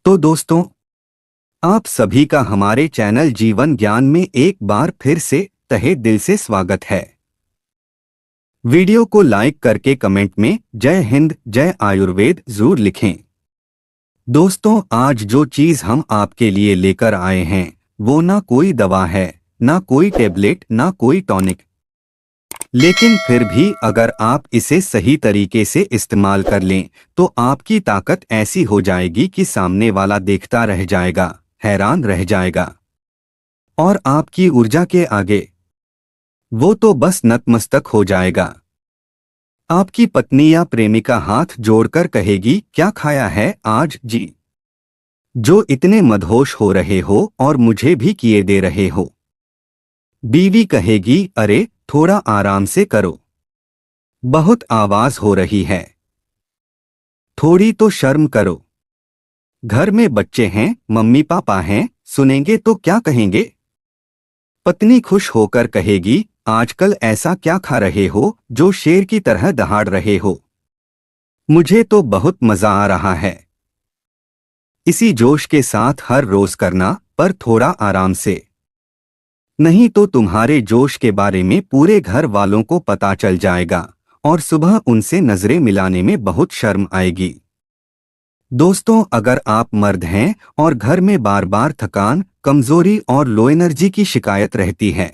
तो दोस्तों, आप सभी का हमारे चैनल जीवन ज्ञान में एक बार फिर से तहे दिल से स्वागत है। वीडियो को लाइक करके कमेंट में जय हिंद जय आयुर्वेद जरूर लिखें। दोस्तों, आज जो चीज हम आपके लिए लेकर आए हैं वो ना कोई दवा है, ना कोई टेबलेट, ना कोई टॉनिक। लेकिन फिर भी अगर आप इसे सही तरीके से इस्तेमाल कर लें तो आपकी ताकत ऐसी हो जाएगी कि सामने वाला देखता रह जाएगा, हैरान रह जाएगा। और आपकी ऊर्जा के आगे वो तो बस नतमस्तक हो जाएगा। आपकी पत्नी या प्रेमिका हाथ जोड़कर कहेगी, क्या खाया है आज जी? जो इतने मदहोश हो रहे हो और मुझे भी किए दे रहे हो। बीवी कहेगी, अरे थोड़ा आराम से करो, बहुत आवाज हो रही है, थोड़ी तो शर्म करो। घर में बच्चे हैं, मम्मी पापा हैं, सुनेंगे तो क्या कहेंगे? पत्नी खुश होकर कहेगी, आजकल ऐसा क्या खा रहे हो जो शेर की तरह दहाड़ रहे हो? मुझे तो बहुत मजा आ रहा है। इसी जोश के साथ हर रोज करना, पर थोड़ा आराम से। नहीं तो तुम्हारे जोश के बारे में पूरे घर वालों को पता चल जाएगा और सुबह उनसे नजरें मिलाने में बहुत शर्म आएगी। दोस्तों, अगर आप मर्द हैं और घर में बार बार थकान, कमजोरी और लो एनर्जी की शिकायत रहती है,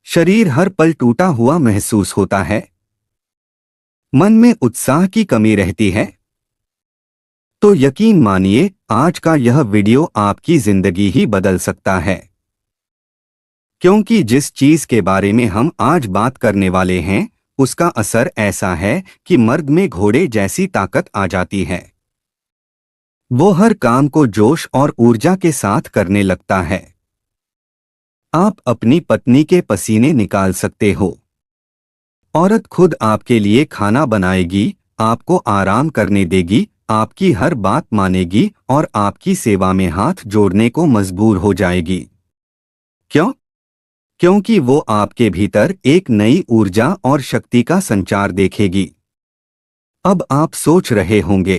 शरीर हर पल टूटा हुआ महसूस होता है, मन में उत्साह की कमी रहती है, तो यकीन मानिए आज का यह वीडियो आपकी जिंदगी ही बदल सकता है। क्योंकि जिस चीज के बारे में हम आज बात करने वाले हैं उसका असर ऐसा है कि मर्द में घोड़े जैसी ताकत आ जाती है। वो हर काम को जोश और ऊर्जा के साथ करने लगता है। आप अपनी पत्नी के पसीने निकाल सकते हो। औरत खुद आपके लिए खाना बनाएगी, आपको आराम करने देगी, आपकी हर बात मानेगी और आपकी सेवा में हाथ जोड़ने को मजबूर हो जाएगी। क्यों? क्योंकि वो आपके भीतर एक नई ऊर्जा और शक्ति का संचार देखेगी। अब आप सोच रहे होंगे,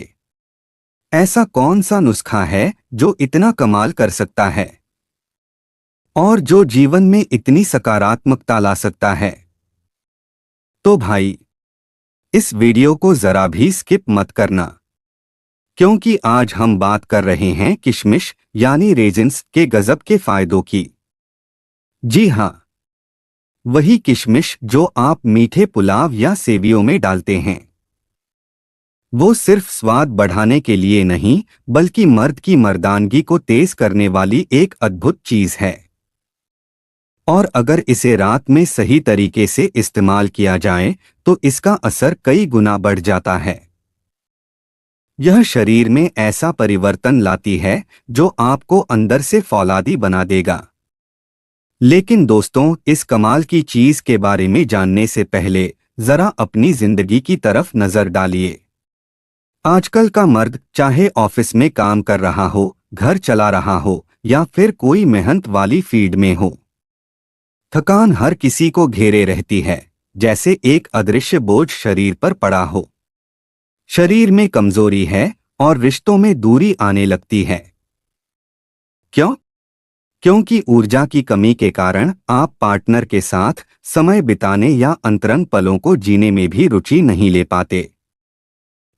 ऐसा कौन सा नुस्खा है जो इतना कमाल कर सकता है और जो जीवन में इतनी सकारात्मकता ला सकता है? तो भाई, इस वीडियो को जरा भी स्किप मत करना, क्योंकि आज हम बात कर रहे हैं किशमिश यानी रेजिन्स के गजब के फायदों की। जी हाँ, वही किशमिश जो आप मीठे पुलाव या सेवियों में डालते हैं। वो सिर्फ स्वाद बढ़ाने के लिए नहीं, बल्कि मर्द की मर्दानगी को तेज करने वाली एक अद्भुत चीज है। और अगर इसे रात में सही तरीके से इस्तेमाल किया जाए तो इसका असर कई गुना बढ़ जाता है। यह शरीर में ऐसा परिवर्तन लाती है जो आपको अंदर से फौलादी बना देगा। लेकिन दोस्तों, इस कमाल की चीज के बारे में जानने से पहले जरा अपनी जिंदगी की तरफ नजर डालिए। आजकल का मर्द चाहे ऑफिस में काम कर रहा हो, घर चला रहा हो या फिर कोई मेहनत वाली फील्ड में हो, थकान हर किसी को घेरे रहती है, जैसे एक अदृश्य बोझ शरीर पर पड़ा हो। शरीर में कमजोरी है और रिश्तों में दूरी आने लगती है। क्यों? क्योंकि ऊर्जा की कमी के कारण आप पार्टनर के साथ समय बिताने या अंतरंग पलों को जीने में भी रुचि नहीं ले पाते।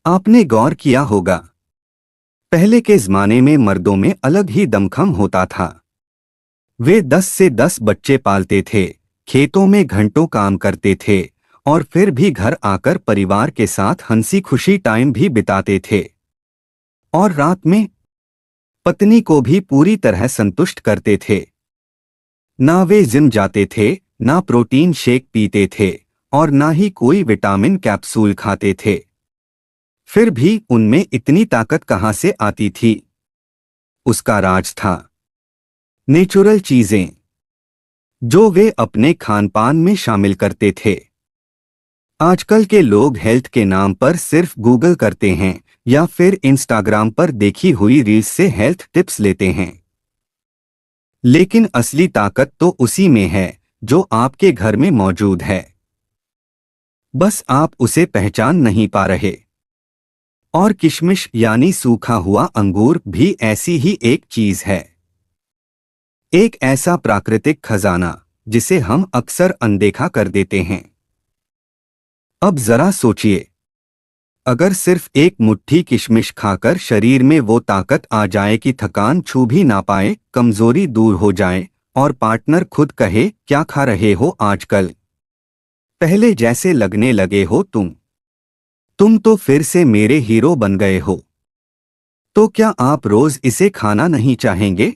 आपने गौर किया होगा, पहले के जमाने में मर्दों में अलग ही दमखम होता था। वे 10 से 10 बच्चे पालते थे, खेतों में घंटों काम करते थे और फिर भी घर आकर परिवार के साथ हंसी खुशी टाइम भी बिताते थे। और रात में पत्नी को भी पूरी तरह संतुष्ट करते थे। ना वे जिम जाते थे, ना प्रोटीन शेक पीते थे और ना ही कोई विटामिन कैप्सूल खाते थे। फिर भी उनमें इतनी ताकत कहां से आती थी? उसका राज था नेचुरल चीजें जो वे अपने खानपान में शामिल करते थे। आजकल के लोग हेल्थ के नाम पर सिर्फ गूगल करते हैं या फिर इंस्टाग्राम पर देखी हुई रील्स से हेल्थ टिप्स लेते हैं। लेकिन असली ताकत तो उसी में है जो आपके घर में मौजूद है, बस आप उसे पहचान नहीं पा रहे। और किशमिश यानी सूखा हुआ अंगूर भी ऐसी ही एक चीज है। एक ऐसा प्राकृतिक खजाना जिसे हम अक्सर अनदेखा कर देते हैं। अब जरा सोचिए, अगर सिर्फ एक मुट्ठी किशमिश खाकर शरीर में वो ताकत आ जाए कि थकान छू भी ना पाए, कमजोरी दूर हो जाए और पार्टनर खुद कहे, क्या खा रहे हो आजकल, पहले जैसे लगने लगे हो तुम तो फिर से मेरे हीरो बन गए हो, तो क्या आप रोज इसे खाना नहीं चाहेंगे?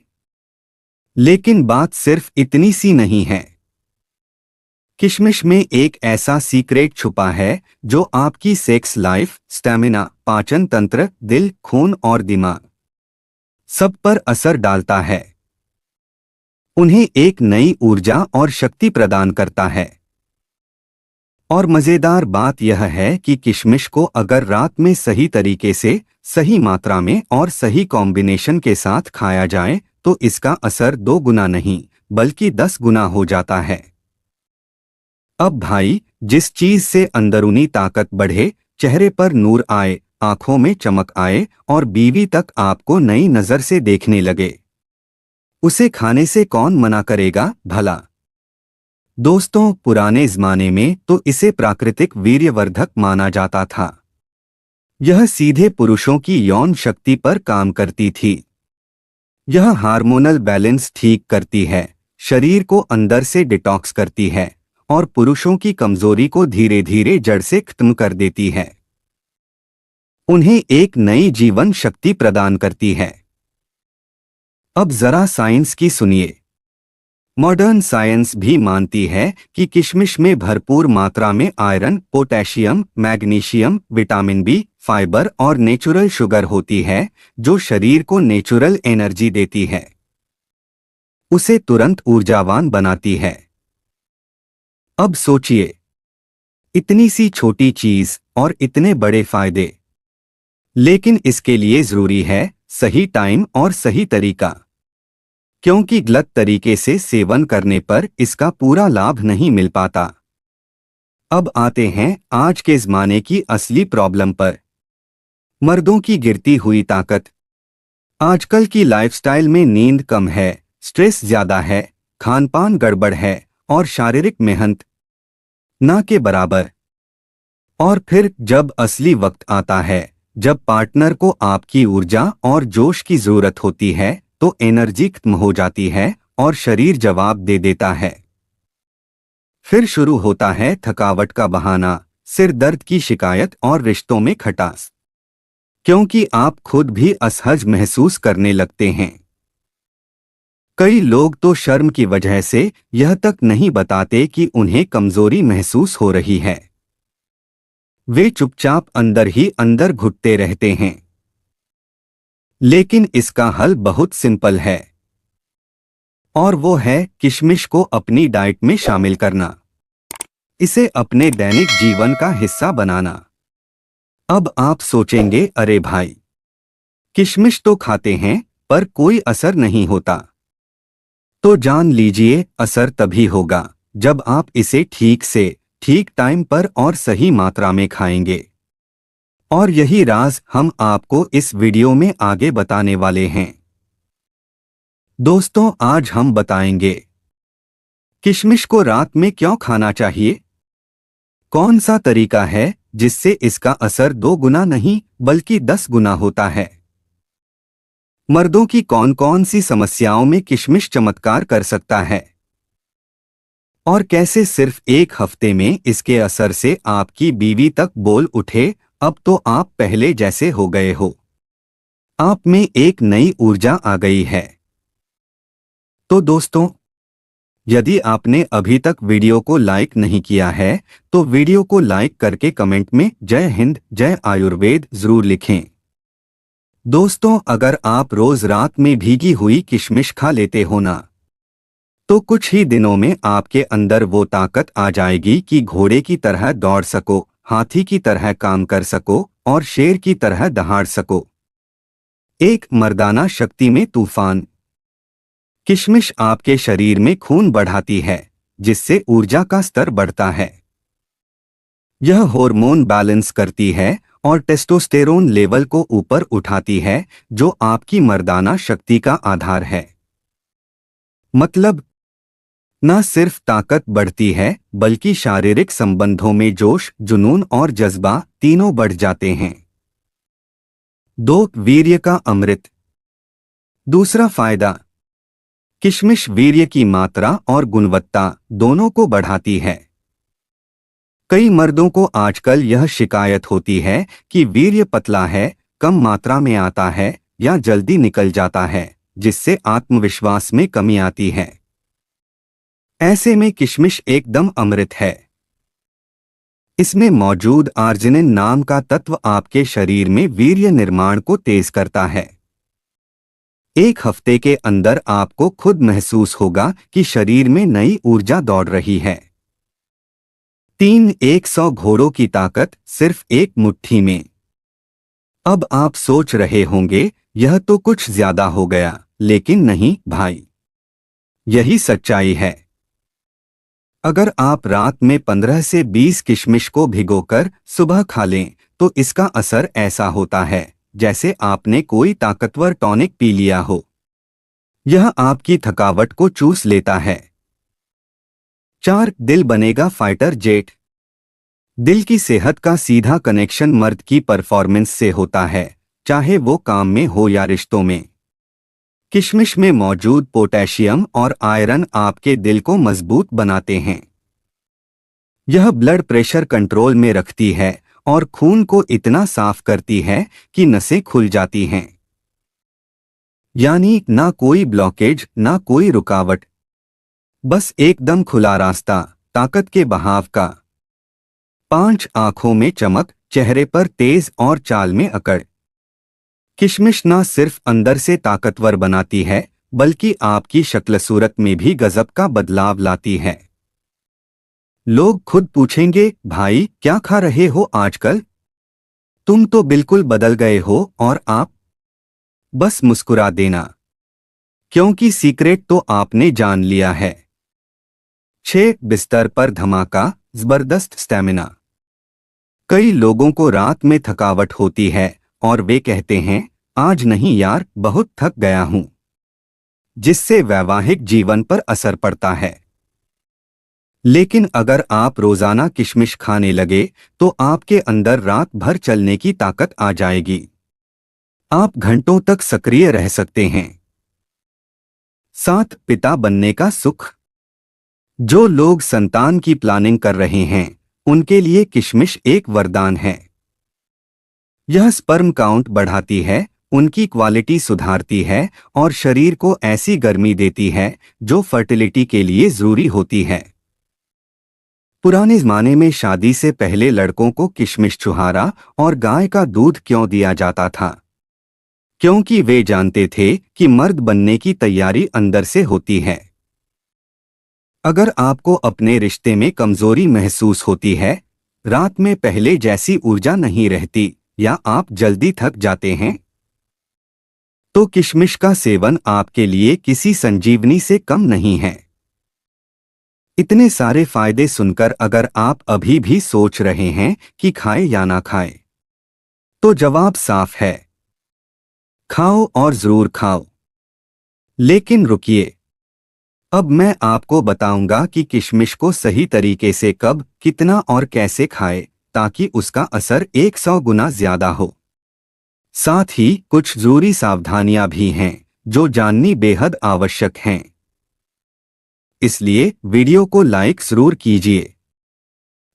लेकिन बात सिर्फ इतनी सी नहीं है। किशमिश में एक ऐसा सीक्रेट छुपा है जो आपकी सेक्स लाइफ, स्टैमिना, पाचन तंत्र, दिल, खून और दिमाग सब पर असर डालता है। उन्हें एक नई ऊर्जा और शक्ति प्रदान करता है। और मजेदार बात यह है कि किशमिश को अगर रात में सही तरीके से, सही मात्रा में और सही कॉम्बिनेशन के साथ खाया जाए तो इसका असर 2 गुना नहीं बल्कि 10 गुना हो जाता है। अब भाई, जिस चीज से अंदरूनी ताकत बढ़े, चेहरे पर नूर आए, आंखों में चमक आए और बीवी तक आपको नई नजर से देखने लगे, उसे खाने से कौन मना करेगा भला? दोस्तों, पुराने जमाने में तो इसे प्राकृतिक वीर्यवर्धक माना जाता था। यह सीधे पुरुषों की यौन शक्ति पर काम करती थी। यह हार्मोनल बैलेंस ठीक करती है, शरीर को अंदर से डिटॉक्स करती है और पुरुषों की कमजोरी को धीरे धीरे जड़ से खत्म कर देती है। उन्हें एक नई जीवन शक्ति प्रदान करती है। अब जरा साइंस की सुनिए। मॉडर्न साइंस भी मानती है कि किशमिश में भरपूर मात्रा में iron, potassium, magnesium, vitamin B, fibre और नेचुरल शुगर होती है जो शरीर को नेचुरल एनर्जी देती है, उसे तुरंत ऊर्जावान बनाती है। अब सोचिए, इतनी सी छोटी चीज और इतने बड़े फायदे, लेकिन इसके लिए जरूरी है सही टाइम और सही तरीका, क्योंकि गलत तरीके से सेवन करने पर इसका पूरा लाभ नहीं मिल पाता। अब आते हैं आज के ज़माने की असली प्रॉब्लम पर, मर्दों की गिरती हुई ताकत। आजकल की लाइफस्टाइल में नींद कम है, स्ट्रेस ज्यादा है, खानपान गड़बड़ है और शारीरिक मेहनत ना के बराबर। और फिर जब असली वक्त आता है, जब पार्टनर को आपकी ऊर्जा और जोश की जरूरत होती है, तो एनर्जी खत्म हो जाती है और शरीर जवाब दे देता है। फिर शुरू होता है थकावट का बहाना, सिर दर्द की शिकायत और रिश्तों में खटास, क्योंकि आप खुद भी असहज महसूस करने लगते हैं। कई लोग तो शर्म की वजह से यह तक नहीं बताते कि उन्हें कमजोरी महसूस हो रही है। वे चुपचाप अंदर ही अंदर घुटते रहते हैं। लेकिन इसका हल बहुत सिंपल है, और वो है किशमिश को अपनी डाइट में शामिल करना, इसे अपने दैनिक जीवन का हिस्सा बनाना। अब आप सोचेंगे, अरे भाई, किशमिश तो खाते हैं पर कोई असर नहीं होता। तो जान लीजिए, असर तभी होगा जब आप इसे ठीक से, ठीक टाइम पर और सही मात्रा में खाएंगे। और यही राज हम आपको इस वीडियो में आगे बताने वाले हैं। दोस्तों, आज हम बताएंगे किशमिश को रात में क्यों खाना चाहिए, कौन सा तरीका है जिससे इसका असर 2 गुना नहीं बल्कि 10 गुना होता है, मर्दों की कौन कौन सी समस्याओं में किशमिश चमत्कार कर सकता है, और कैसे सिर्फ 1 हफ्ते में इसके असर से आपकी बीवी तक बोल उठे, अब तो आप पहले जैसे हो गए हो, आप में एक नई ऊर्जा आ गई है। तो दोस्तों, यदि आपने अभी तक वीडियो को लाइक नहीं किया है तो वीडियो को लाइक करके कमेंट में जय हिंद, जय आयुर्वेद जरूर लिखें। दोस्तों, अगर आप रोज रात में भीगी हुई किशमिश खा लेते हो ना, तो कुछ ही दिनों में आपके अंदर वो ताकत आ जाएगी कि घोड़े की तरह दौड़ सको, हाथी की तरह काम कर सको और शेर की तरह दहाड़ सको। एक मर्दाना शक्ति में तूफान। किशमिश आपके शरीर में खून बढ़ाती है, जिससे ऊर्जा का स्तर बढ़ता है। यह हार्मोन बैलेंस करती है और टेस्टोस्टेरोन लेवल को ऊपर उठाती है, जो आपकी मर्दाना शक्ति का आधार है। मतलब न सिर्फ ताकत बढ़ती है, बल्कि शारीरिक संबंधों में जोश, जुनून और जज्बा तीनों बढ़ जाते हैं। 2. वीर्य का अमृत। दूसरा फायदा, किशमिश वीर्य की मात्रा और गुणवत्ता दोनों को बढ़ाती है। कई मर्दों को आजकल यह शिकायत होती है कि वीर्य पतला है, कम मात्रा में आता है या जल्दी निकल जाता है, जिससे आत्मविश्वास में कमी आती है। ऐसे में किशमिश एकदम अमृत है। इसमें मौजूद आर्जिनिन नाम का तत्व आपके शरीर में वीर्य निर्माण को तेज करता है। एक हफ्ते के अंदर आपको खुद महसूस होगा कि शरीर में नई ऊर्जा दौड़ रही है। 3. 100 घोड़ों की ताकत सिर्फ एक मुट्ठी में। अब आप सोच रहे होंगे, यह तो कुछ ज्यादा हो गया, लेकिन नहीं भाई, यही सच्चाई है। अगर आप रात में 15 से 20 किशमिश को भिगोकर सुबह खा लें, तो इसका असर ऐसा होता है जैसे आपने कोई ताकतवर टॉनिक पी लिया हो। यह आपकी थकावट को चूस लेता है। 4. दिल बनेगा फाइटर जेट। दिल की सेहत का सीधा कनेक्शन मर्द की परफॉर्मेंस से होता है, चाहे वो काम में हो या रिश्तों में। किशमिश में मौजूद पोटेशियम और आयरन आपके दिल को मजबूत बनाते हैं। यह ब्लड प्रेशर कंट्रोल में रखती है और खून को इतना साफ करती है कि नसें खुल जाती हैं। यानी ना कोई ब्लॉकेज, ना कोई रुकावट, बस एकदम खुला रास्ता ताकत के बहाव का। 5. आंखों में चमक, चेहरे पर तेज और चाल में अकड़। किशमिश न सिर्फ अंदर से ताकतवर बनाती है, बल्कि आपकी शक्ल सूरत में भी गजब का बदलाव लाती है। लोग खुद पूछेंगे, भाई क्या खा रहे हो आजकल? तुम तो बिल्कुल बदल गए हो। और आप बस मुस्कुरा देना, क्योंकि सीक्रेट तो आपने जान लिया है। 6. बिस्तर पर धमाका, जबरदस्त स्टैमिना। कई लोगों को रात में थकावट होती है और वे कहते हैं, आज नहीं यार, बहुत थक गया हूं, जिससे वैवाहिक जीवन पर असर पड़ता है। लेकिन अगर आप रोजाना किशमिश खाने लगे, तो आपके अंदर रात भर चलने की ताकत आ जाएगी। आप घंटों तक सक्रिय रह सकते हैं। 7. पिता बनने का सुख। जो लोग संतान की प्लानिंग कर रहे हैं, उनके लिए किशमिश एक वरदान है। यह स्पर्म काउंट बढ़ाती है, उनकी क्वालिटी सुधारती है और शरीर को ऐसी गर्मी देती है जो फर्टिलिटी के लिए जरूरी होती है। पुराने जमाने में शादी से पहले लड़कों को किशमिश, छुहारा और गाय का दूध क्यों दिया जाता था? क्योंकि वे जानते थे कि मर्द बनने की तैयारी अंदर से होती है। अगर आपको अपने रिश्ते में कमजोरी महसूस होती है, रात में पहले जैसी ऊर्जा नहीं रहती, या आप जल्दी थक जाते हैं, तो किशमिश का सेवन आपके लिए किसी संजीवनी से कम नहीं है। इतने सारे फायदे सुनकर अगर आप अभी भी सोच रहे हैं कि खाएं या ना खाएं, तो जवाब साफ है, खाओ और जरूर खाओ। लेकिन रुकिए, अब मैं आपको बताऊंगा कि किशमिश को सही तरीके से कब, कितना और कैसे खाएं, ताकि उसका असर 100 गुना ज्यादा हो। साथ ही कुछ जरूरी सावधानियां भी हैं जो जाननी बेहद आवश्यक हैं। इसलिए वीडियो को लाइक जरूर कीजिए।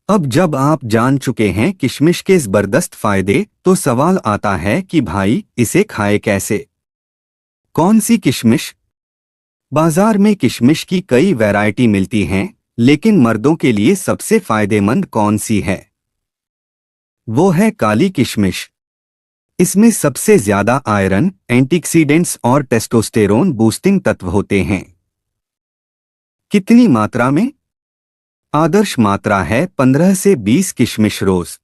अब जब आप जान चुके हैं किशमिश के जबरदस्त फायदे, तो सवाल आता है कि भाई इसे खाए कैसे? कौन सी किशमिश? बाजार में किशमिश की कई वैरायटी मिलती हैं, लेकिन मर्दों के लिए सबसे फायदेमंद कौन सी है? वो है काली किशमिश। इसमें सबसे ज्यादा आयरन, एंटीऑक्सीडेंट्स और टेस्टोस्टेरोन बूस्टिंग तत्व होते हैं। कितनी मात्रा में? आदर्श मात्रा है 15 से 20 किशमिश रोज।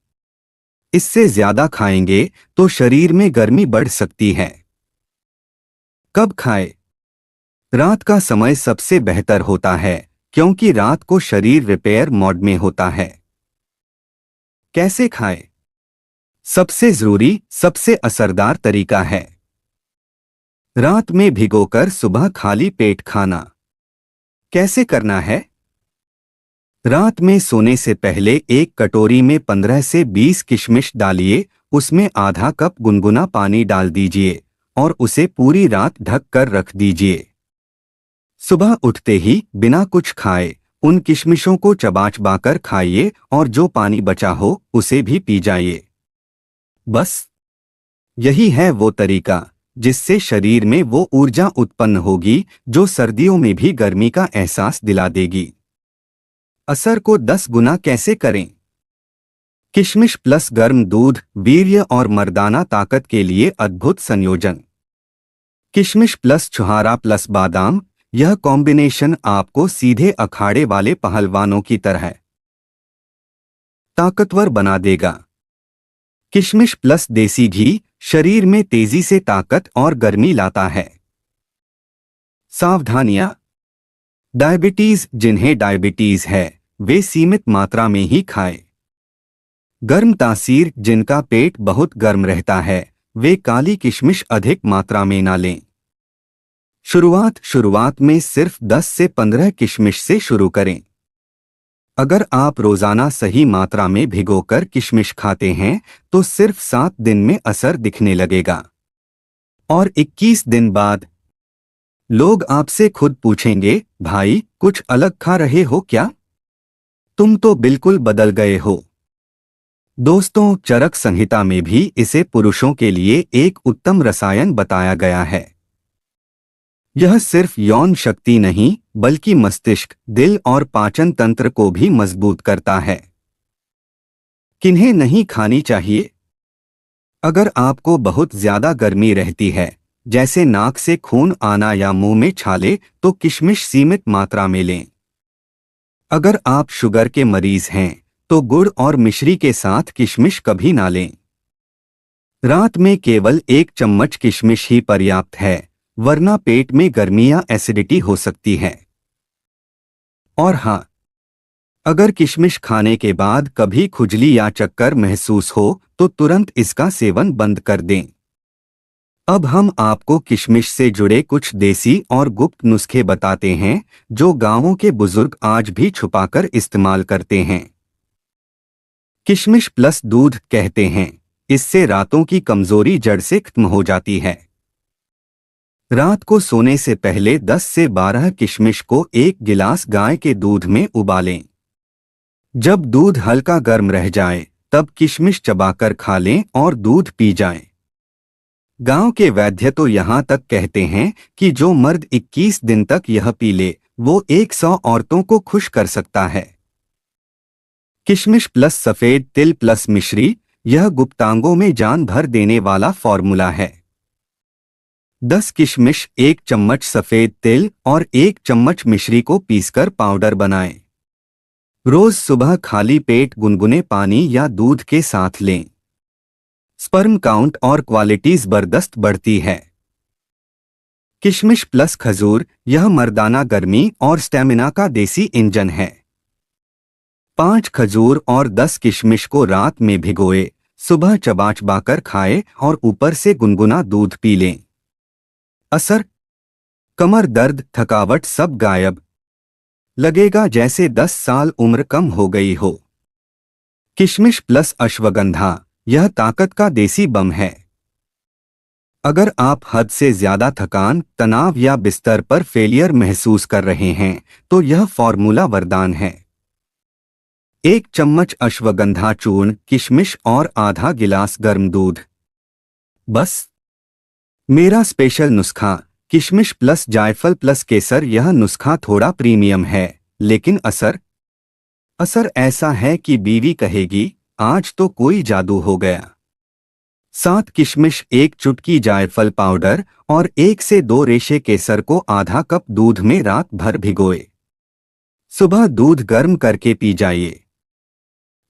इससे ज्यादा खाएंगे तो शरीर में गर्मी बढ़ सकती है। कब खाएं? रात का समय सबसे बेहतर होता है, क्योंकि रात को शरीर रिपेयर मोड में होता है। कैसे खाएं? सबसे जरूरी, सबसे असरदार तरीका है रात में भिगोकर सुबह खाली पेट खाना। कैसे करना है? रात में सोने से पहले एक कटोरी में 15 से 20 किशमिश डालिए, उसमें आधा कप गुनगुना पानी डाल दीजिए और उसे पूरी रात ढक कर रख दीजिए। सुबह उठते ही बिना कुछ खाए उन किशमिशों को चबा कर खाइए और जो पानी बचा हो उसे भी पी जाइए। बस यही है वो तरीका जिससे शरीर में वो ऊर्जा उत्पन्न होगी जो सर्दियों में भी गर्मी का एहसास दिला देगी। असर को 10 गुना कैसे करें? किशमिश प्लस गर्म दूध, वीर्य और मर्दाना ताकत के लिए अद्भुत संयोजन। किशमिश प्लस छुहारा प्लस बादाम, यह कॉम्बिनेशन आपको सीधे अखाड़े वाले पहलवानों की तरह ताकतवर बना देगा। किशमिश प्लस देसी घी शरीर में तेजी से ताकत और गर्मी लाता है। सावधानियां। डायबिटीज, जिन्हें डायबिटीज है वे सीमित मात्रा में ही खाएं। गर्म तासीर, जिनका पेट बहुत गर्म रहता है वे काली किशमिश अधिक मात्रा में ना लें। शुरुआत में सिर्फ 10 से 15 किशमिश से शुरू करें। अगर आप रोजाना सही मात्रा में भिगोकर किशमिश खाते हैं तो सिर्फ 7 दिन में असर दिखने लगेगा और 21 दिन बाद लोग आपसे खुद पूछेंगे, भाई कुछ अलग खा रहे हो क्या? तुम तो बिल्कुल बदल गए हो। दोस्तों, चरक संहिता में भी इसे पुरुषों के लिए एक उत्तम रसायन बताया गया है। यह सिर्फ यौन शक्ति नहीं बल्कि मस्तिष्क, दिल और पाचन तंत्र को भी मजबूत करता है। किन्हें नहीं खानी चाहिए? अगर आपको बहुत ज्यादा गर्मी रहती है, जैसे नाक से खून आना या मुंह में छाले, तो किशमिश सीमित मात्रा में लें। अगर आप शुगर के मरीज हैं तो गुड़ और मिश्री के साथ किशमिश कभी ना लें। रात में केवल 1 चम्मच किशमिश ही पर्याप्त है, वरना पेट में गर्मी या एसिडिटी हो सकती है। और हाँ, अगर किशमिश खाने के बाद कभी खुजली या चक्कर महसूस हो तो तुरंत इसका सेवन बंद कर दें। अब हम आपको किशमिश से जुड़े कुछ देसी और गुप्त नुस्खे बताते हैं जो गांवों के बुजुर्ग आज भी छुपाकर इस्तेमाल करते हैं। किशमिश प्लस दूध कहते हैं, इससे रातों की कमजोरी जड़ से खत्म हो जाती है। रात को सोने से पहले 10 से 12 किशमिश को 1 गिलास गाय के दूध में उबालें। जब दूध हल्का गर्म रह जाए तब किशमिश चबाकर खा लें और दूध पी जाएं। गांव के वैद्य तो यहाँ तक कहते हैं कि जो मर्द 21 दिन तक यह पी ले वो 100 औरतों को खुश कर सकता है। किशमिश प्लस सफेद तिल प्लस मिश्री, यह गुप्तांगों में जान भर देने वाला फॉर्मूला है। 10 किशमिश, 1 चम्मच सफेद तिल और 1 चम्मच मिश्री को पीसकर पाउडर बनाएं। रोज सुबह खाली पेट गुनगुने पानी या दूध के साथ लें। स्पर्म काउंट और क्वालिटी जबरदस्त बढ़ती है। किशमिश प्लस खजूर, यह मर्दाना गर्मी और स्टेमिना का देसी इंजन है। 5 खजूर और 10 किशमिश को रात में भिगोए, सुबह चबाकर खाएं और ऊपर से गुनगुना दूध पी लें। असर? कमर दर्द, थकावट सब गायब। लगेगा जैसे 10 साल उम्र कम हो गई हो। किशमिश प्लस अश्वगंधा, यह ताकत का देसी बम है। अगर आप हद से ज्यादा थकान, तनाव या बिस्तर पर फेलियर महसूस कर रहे हैं तो यह फॉर्मूला वरदान है। 1 चम्मच अश्वगंधा चूर्ण, किशमिश और आधा गिलास गर्म दूध। बस। मेरा स्पेशल नुस्खा किशमिश प्लस जायफल प्लस केसर। यह नुस्खा थोड़ा प्रीमियम है लेकिन असर ऐसा है कि बीवी कहेगी, आज तो कोई जादू हो गया। 7 किशमिश, 1 चुटकी जायफल पाउडर और 1 से 2 रेशे केसर को आधा कप दूध में रात भर भिगोए। सुबह दूध गर्म करके पी जाइए।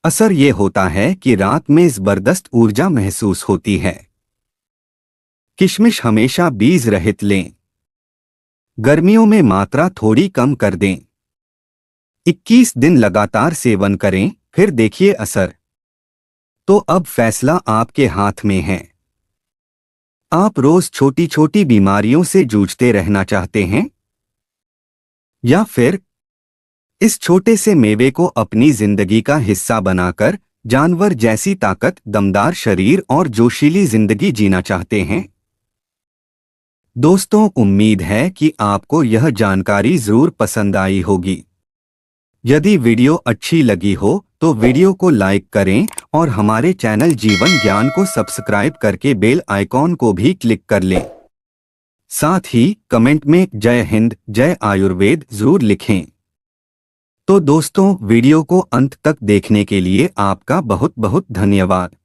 असर ये होता है कि रात में जबरदस्त ऊर्जा महसूस होती है। किशमिश हमेशा बीज रहित लें। गर्मियों में मात्रा थोड़ी कम कर दें। 21 दिन लगातार सेवन करें, फिर देखिए असर। तो अब फैसला आपके हाथ में है। आप रोज छोटी छोटी बीमारियों से जूझते रहना चाहते हैं, या फिर इस छोटे से मेवे को अपनी जिंदगी का हिस्सा बनाकर जानवर जैसी ताकत, दमदार शरीर और जोशीली जिंदगी जीना चाहते हैं? दोस्तों, उम्मीद है कि आपको यह जानकारी जरूर पसंद आई होगी। यदि वीडियो अच्छी लगी हो तो वीडियो को लाइक करें और हमारे चैनल जीवन ज्ञान को सब्सक्राइब करके बेल आइकॉन को भी क्लिक कर लें। साथ ही कमेंट में जय हिंद, जय आयुर्वेद जरूर लिखें। तो दोस्तों, वीडियो को अंत तक देखने के लिए आपका बहुत बहुत धन्यवाद।